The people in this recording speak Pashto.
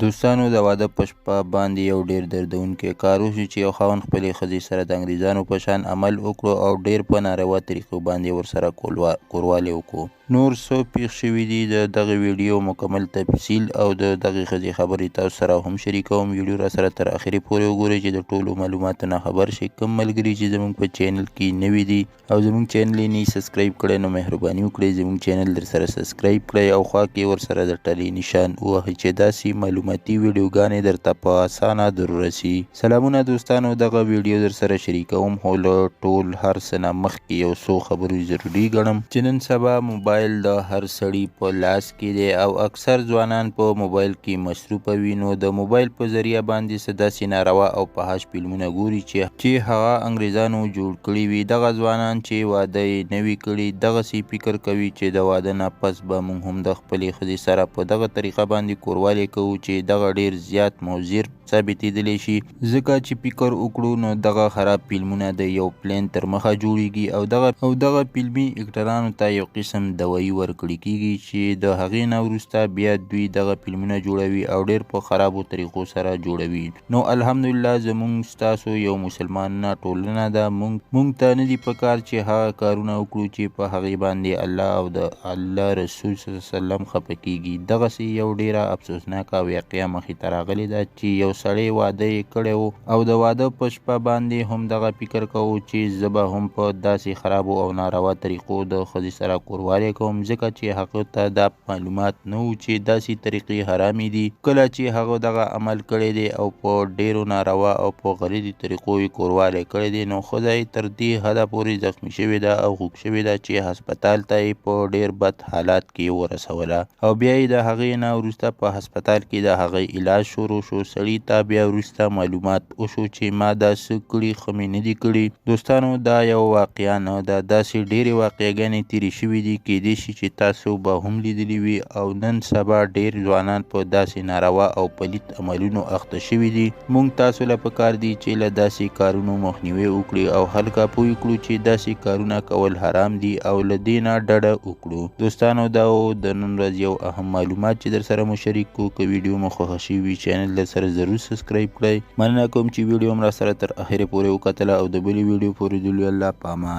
دوستانو د واده په شپه باندې یو ډیر دردونکی کار وشو چې یو خاوند خپلې ښځې سره د انګریزانو په شان عمل وکړو او ډیر په ناروا طریقو باندې ورسره کوروالی وکړو. نور څه پیښ شوي دي د دغه ویډیو مکمل تفصیل او د دغې ښځې خبرې تاسو سره هم شریکوم. ویډیو را سره تر اخرې پورې وګورئ چې د ټولو معلوماتو نه خبر شئ. کوم ملګري چې زموږ په چینل کې نوي دي او زموږ چینل یې نه سبسکرایب کړی نو مهرباني وکړئ زموږ چینل در سره سبسکرایب کړئ او خوا کې ورسره د ټلې نشان ووهئ چې داسې معلوماتي ویډیوګانې درته په اسانه دررسي. سلامونه دوستانو، دغه ویډیو در سره شریکوم خو له ټول هر څه نه مخکې یو څو خبرې ضروري ګڼم چې نن سبا موبایل د هر سړي په لاس کې دی او اکثر ځوانان په موبایل کې مصروفه وي. نو د موبایل په ذریعه باندې څه داسې ناروا او فحش فلمونه ګوري چې هغه انګریزانو جوړ کړي وي. دغه ځوانان چې واده یې نه وي کړي دغسې فکر کوي چې د واده نه پس به موږ هم د خپلې ښځې سره په دغه طریقه باندې کوروالی کوو چې دغه ډیر زیات مضر ثابتېدلی شي، ځکه چې فکر وکړو نو دغه خراب فلمونه د یو پلان تر مخه جوړیږي او دغه فلمي اکټرانو ته یو قسم دوایي ورکړل کیږي چې د هغې نه وروسته بیا دوی دغه فلمونه جوړوي او ډیر په خرابو طریقو سره جوړوي. نو الحمدلله زموږ ستاسو یو مسلمانه ټولنه ده، موږ ته نه دي پکار چې هغه کارونه وکړو چې په هغې باندې الله او د الله رسول صلی الله علیه وسلم خفه کیږي. دغسې یو ډیره افسوسناکه واقعه مخې ته راغلې ده چې یو سړی واده یې کړی و او د واده په شپه باندې هم دغه فکر کوو چې زه به هم په داسې خرابو او ناروا طریقو د ښځې سره کوروالی کوم، ځکه چې هغه ته دا معلومات نه و چې داسې طریقې حرامې دي. کله چې هغه دغه عمل کړی دی او په ډیرو ناروا او په غلطي طریقو یې کوروالی کړی دی نو ښځه یې تر دې حده پورې زخمي شوې ده او خوږ شوې ده چې هسپتال ته یې په ډیر بد حالات کې ورسوله او بیا یې د هغې نه وروسته په هسپتال کې د هغې علاج شروع شو. سړي ته بیا وروسته معلومات وشو چې ما دا څه کړي ښه مې نه دي کړي. دوستانو دا یو واقعه نه ده، داسې ډیرې واقعګانې تیرې شوي دي، کیدای شي چې تاسو به هم لیدلي وي او نن سبا ډیر ځوانان په داسې ناروا او پلیت عملونو اخته شوي دي. موږ تاسو له پکار دي چې له داسې کارونو مخنیوی وکړي او خلک پوه کړو چې داسې کارونه کول حرام دي او له دې نه ډډه وکړو. دوستانو دا د نن ورځ یو اهم معلومات چې در سره مو شریک کړو. که ویډیو مو خوښه شوي وي چینل در سره ضرور سبسکرایب کړئ. مننه کوم چې ویډیو هم را سره تر اخره پورې وکتله او د بلې ویډیو پورې دلو الله په امان.